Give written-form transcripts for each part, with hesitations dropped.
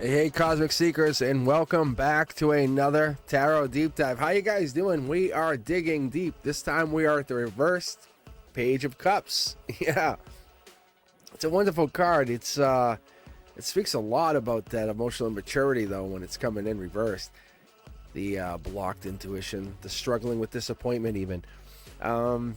Hey, Cosmic Seekers, and welcome back to another Tarot Deep Dive. How you guys doing? We are digging deep. This time we are at the reversed Page of Cups. Yeah, it's a wonderful card. It speaks a lot about that emotional immaturity, though, when it's coming in reversed. The blocked intuition, the struggling with disappointment, even.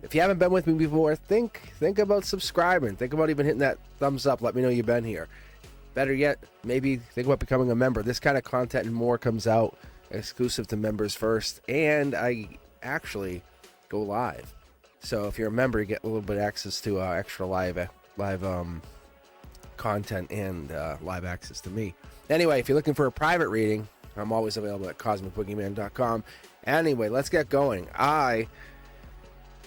If you haven't been with me before, think about subscribing. Think about even hitting that thumbs up. Let me know you've been here. Better yet, maybe think about becoming a member. This kind of content and more comes out exclusive to members first, and I actually go live. So if you're a member, you get a little bit of access to extra live content and live access to me. Anyway, if you're looking for a private reading, I'm always available at cosmicboogeyman.com. Anyway, let's get going. I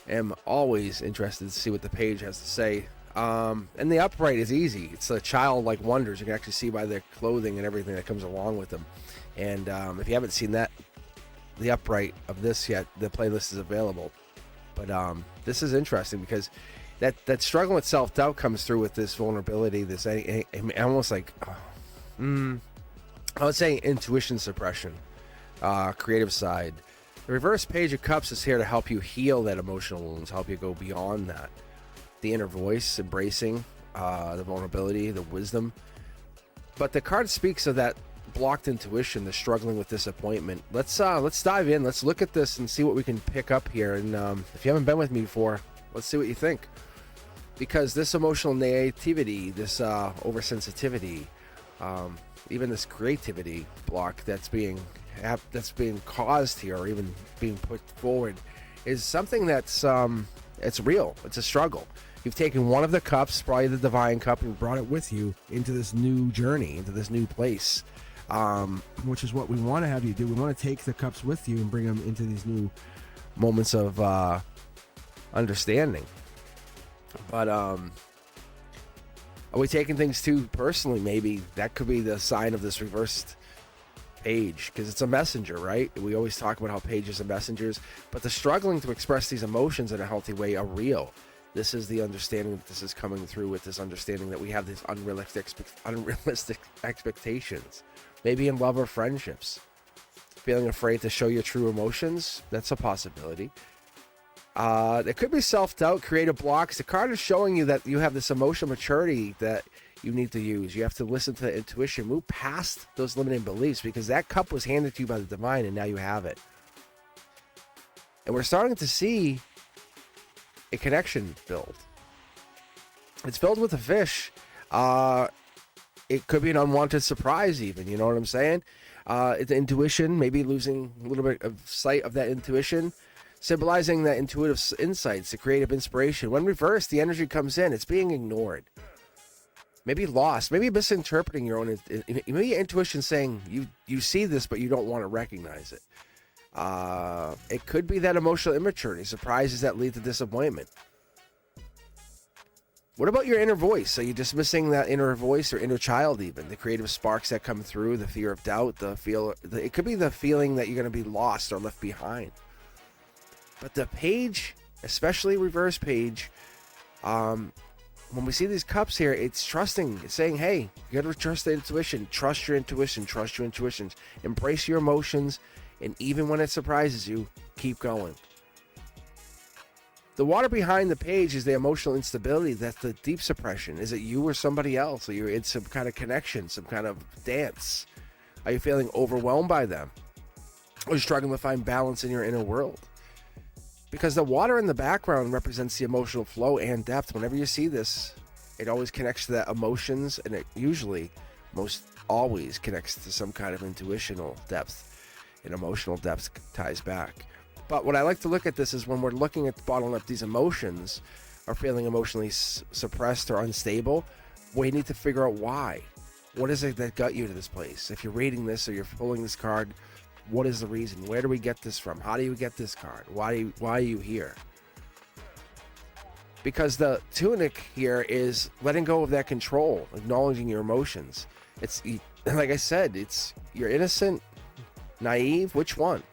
am always interested to see what the page has to say. And the upright is easy. It's a childlike wonders. You can actually see by their clothing and everything that comes along with them. And if you haven't seen that, the upright of this yet, the playlist is available. But this is interesting because that struggle with self-doubt comes through with this vulnerability, this almost like, I would say intuition suppression, creative side. The reverse Page of Cups is here to help you heal that emotional wounds, help you go beyond that. The inner voice, embracing the vulnerability, the wisdom. But the card speaks of that blocked intuition, the struggling with disappointment. Let's dive in. Let's look at this and see what we can pick up here. And if you haven't been with me before, let's see what you think. Because this emotional naivety, this oversensitivity, even this creativity block that's being caused here, or even being put forward, is something that's it's real. It's a struggle. You've taken one of the cups, probably the divine cup, and brought it with you into this new journey, into this new place, which is what we want to have you do. We want to take the cups with you and bring them into these new moments of understanding. But are we taking things too personally? Maybe that could be the sign of this reversed page, because it's a messenger, right? We always talk about how pages are messengers, but the struggling to express these emotions in a healthy way are real. This is the understanding that this is coming through, with this understanding that we have these unrealistic expectations, maybe in love or friendships. Feeling afraid to show your true emotions, that's a possibility. There could be self-doubt, creative blocks. The card is showing you that you have this emotional maturity that you need to use. You have to listen to the intuition, move past those limiting beliefs, because that cup was handed to you by the divine, and now you have it. And we're starting to see a connection build. It's filled with a fish. It could be an unwanted surprise, even. You know what I'm saying? It's intuition, maybe losing a little bit of sight of that intuition, symbolizing that intuitive insights, the creative inspiration. When reversed, the energy comes in. It's being ignored. Maybe lost, maybe misinterpreting your own, maybe your intuition saying you see this, but you don't want to recognize it. It could be that emotional immaturity, surprises that lead to disappointment. What about your inner voice? Are you dismissing that inner voice or inner child, even the creative sparks that come through, the fear of doubt, it could be the feeling that you're going to be lost or left behind. But the page, especially reverse page, when we see these cups here, it's trusting. It's saying, hey, you got to trust the intuition. Trust your intuition. Trust your intuitions. Embrace your emotions. And even when it surprises you, keep going. The water behind the page is the emotional instability. That's the deep suppression. Is it you or somebody else? Are you in some kind of connection, some kind of dance? Are you feeling overwhelmed by them? Or struggling to find balance in your inner world? Because the water in the background represents the emotional flow and depth. Whenever you see this, it always connects to that emotions, and it usually, most always connects to some kind of intuitional depth, and emotional depth ties back. But what I like to look at this is when we're looking at bottling up these emotions, or feeling emotionally suppressed or unstable, we need to figure out why. What is it that got you to this place? If you're reading this or you're pulling this card, what is the reason? Where do we get this from? How do you get this card? Why are you here? Because the tunic here is letting go of that control, acknowledging your emotions. It's, like I said, it's you're innocent, naive. Which one?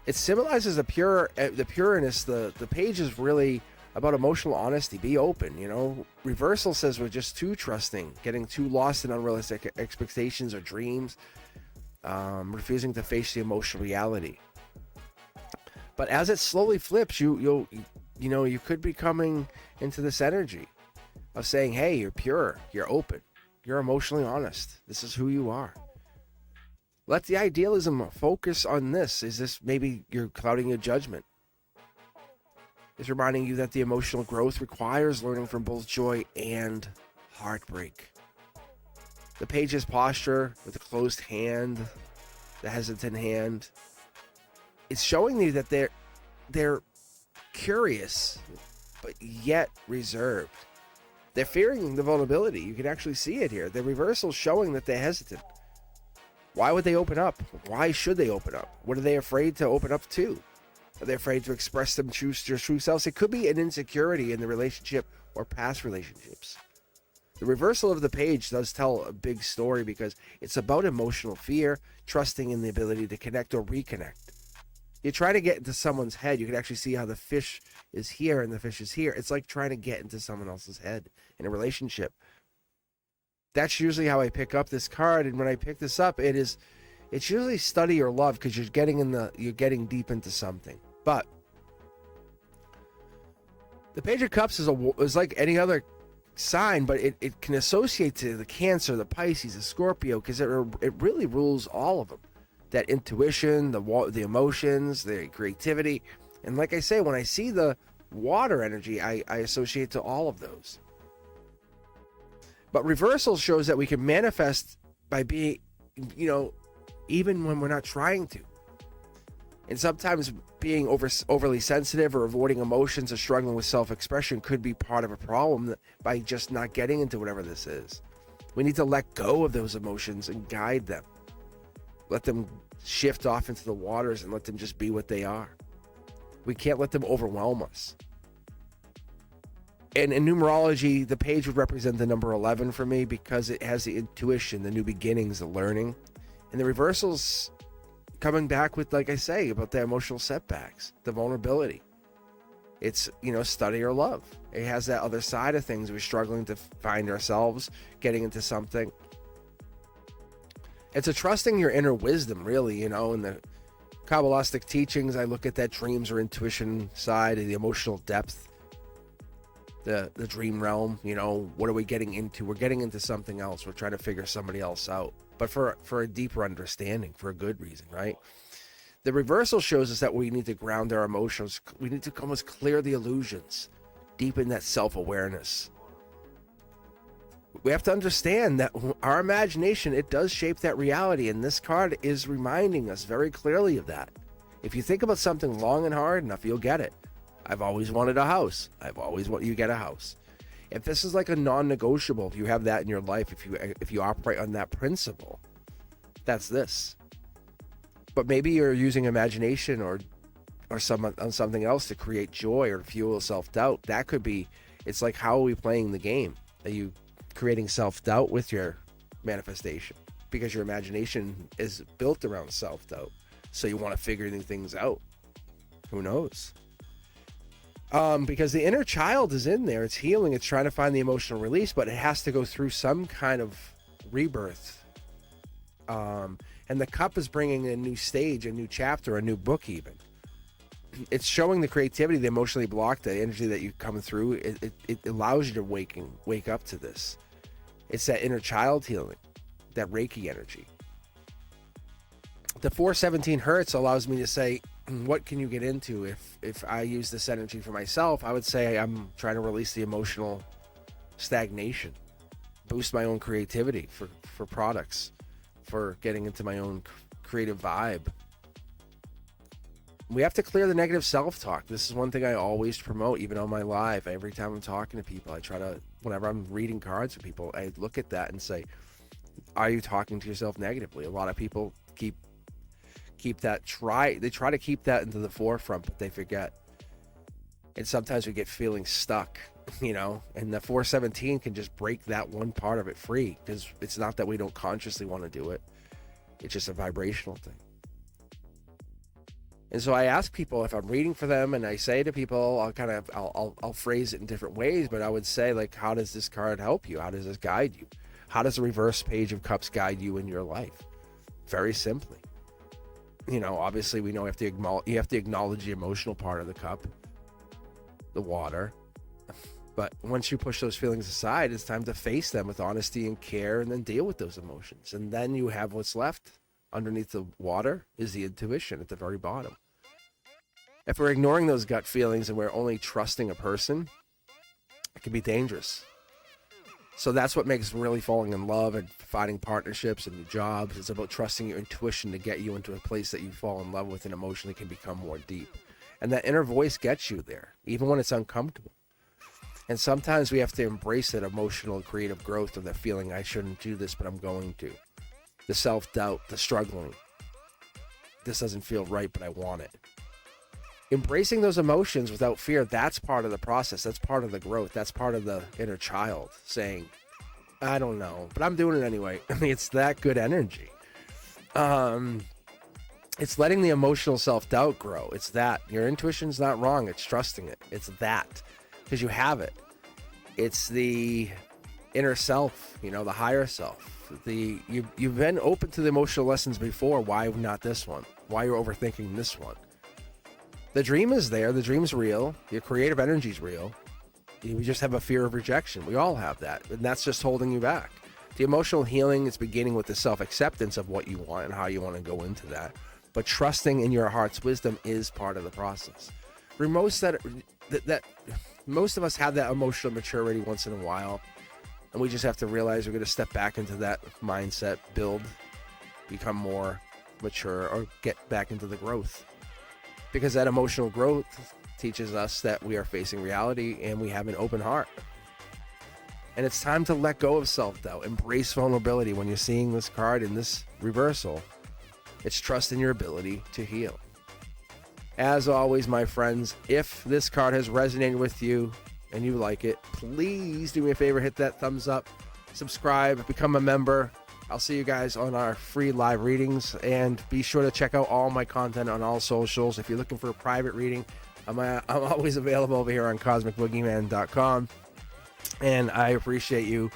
It symbolizes the pureness. The page is really about emotional honesty. Be open, you know. Reversal says we're just too trusting, getting too lost in unrealistic expectations or dreams, refusing to face the emotional reality. But as it slowly flips, you could be coming into this energy of saying, hey, you're pure, you're open, you're emotionally honest. This is who you are. Let the idealism focus on this. Is this maybe you're clouding your judgment? It's reminding you that the emotional growth requires learning from both joy and heartbreak. The page's posture with the closed hand, the hesitant hand, it's showing you that they're curious, but yet reserved. They're fearing the vulnerability. You can actually see it here. The reversal showing that they're hesitant. Why would they open up? Why should they open up? What are they afraid to open up to? Are they afraid to express their true selves? It could be an insecurity in the relationship or past relationships. The reversal of the page does tell a big story because it's about emotional fear, trusting in the ability to connect or reconnect. You try to get into someone's head, you can actually see how the fish is here and the fish is here. It's like trying to get into someone else's head in a relationship. That's usually how I pick up this card, and when I pick this up, it's usually study or love because you're getting deep into something. But the Page of Cups is like any other sign, but it can associate to the Cancer, the Pisces, the Scorpio, because it really rules all of them. That intuition, the emotions, the creativity. And like I say, when I see the water energy, I associate to all of those. But reversal shows that we can manifest by being, even when we're not trying to. And sometimes being overly sensitive or avoiding emotions or struggling with self-expression could be part of a problem by just not getting into whatever this is. We need to let go of those emotions and guide them. Let them shift off into the waters and let them just be what they are. We can't let them overwhelm us. And in numerology, the page would represent the number 11 for me because it has the intuition, the new beginnings, the learning. And the reversals coming back with, like I say, about the emotional setbacks, the vulnerability. It's, study or love. It has that other side of things. We're struggling to find ourselves, getting into something. It's a trusting your inner wisdom, really, in the Kabbalistic teachings. I look at that dreams or intuition side, the emotional depth, the dream realm. What are we getting into? We're getting into something else. We're trying to figure somebody else out, but for a deeper understanding, for a good reason, right? The reversal shows us that we need to ground our emotions. We need to almost clear the illusions, deepen that self-awareness. We have to understand that our imagination, it does shape that reality, and this card is reminding us very clearly of that. If you think about something long and hard enough, you'll get it. I've always wanted a house. You get a house. If this is like a non-negotiable, if you have that in your life, if you operate on that principle, that's this. But maybe you're using imagination or something else to create joy or fuel self-doubt. That could be, it's like, how are we playing the game? Are you creating self-doubt with your manifestation? Because your imagination is built around self-doubt. So you want to figure new things out. Who knows? Because the inner child is in there. It's healing. It's trying to find the emotional release, but it has to go through some kind of rebirth. And the cup is bringing a new stage, a new chapter, a new book even. It's showing the creativity, the emotionally blocked, the energy that you come through. It allows you to wake up to this. It's that inner child healing, that Reiki energy. The 417 hertz allows me to say, what can you get into? If I use this energy for myself, I would say I'm trying to release the emotional stagnation, boost my own creativity for products, for getting into my own creative vibe. We have to clear the negative self-talk. This is one thing I always promote, even on my live. Every time I'm talking to people, I try to, whenever I'm reading cards for people, I look at that and say, are you talking to yourself negatively? A lot of people they try to keep that into the forefront, but they forget. And sometimes we get feeling stuck, and the 417 can just break that one part of it free, because it's not that we don't consciously want to do it. It's just a vibrational thing. And so I ask people if I'm reading for them, and I say to people, I'll phrase it in different ways, but I would say, like, how does this card help you? How does this guide you? How does the reverse page of cups guide you in your life? Very simply. Obviously we know you have to acknowledge the emotional part of the cup, the water. But once you push those feelings aside, it's time to face them with honesty and care, and then deal with those emotions. And then you have what's left underneath the water is the intuition at the very bottom. If we're ignoring those gut feelings and we're only trusting a person, it can be dangerous. So that's what makes really falling in love and finding partnerships and new jobs. It's about trusting your intuition to get you into a place that you fall in love with and emotionally can become more deep. And that inner voice gets you there, even when it's uncomfortable. And sometimes we have to embrace that emotional creative growth of that feeling, I shouldn't do this, but I'm going to. The self-doubt, the struggling. This doesn't feel right, but I want it. Embracing those emotions without fear, that's part of the process. That's part of the growth. That's part of the inner child saying, I don't know, but I'm doing it anyway. I mean, it's that good energy. It's letting the emotional self-doubt grow. It's that. Your intuition's not wrong. It's trusting it. It's that. Because you have it. It's the inner self, the higher self. You've been open to the emotional lessons before. Why not this one? Why you're overthinking this one? The dream is there. The dream's real. Your creative energy's real. You just have a fear of rejection. We all have that. And that's just holding you back. The emotional healing is beginning with the self-acceptance of what you want and how you want to go into that. But trusting in your heart's wisdom is part of the process. For most most of us have that emotional maturity once in a while. And we just have to realize we're going to step back into that mindset, build, become more mature, or get back into the growth. Because that emotional growth teaches us that we are facing reality and we have an open heart. And it's time to let go of self-doubt. Embrace vulnerability. When you're seeing this card in this reversal, it's trust in your ability to heal. As always, my friends, if this card has resonated with you and you like it, please do me a favor, hit that thumbs up, subscribe, become a member. I'll see you guys on our free live readings, and be sure to check out all my content on all socials. If you're looking for a private reading, I'm always available over here on cosmicboogeyman.com, and I appreciate you.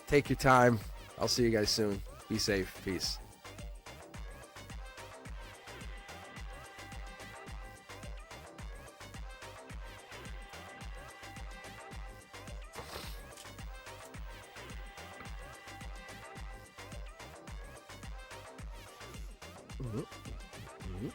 Take your time. I'll see you guys soon. Be safe. Peace. Mm-hmm. Mm-hmm.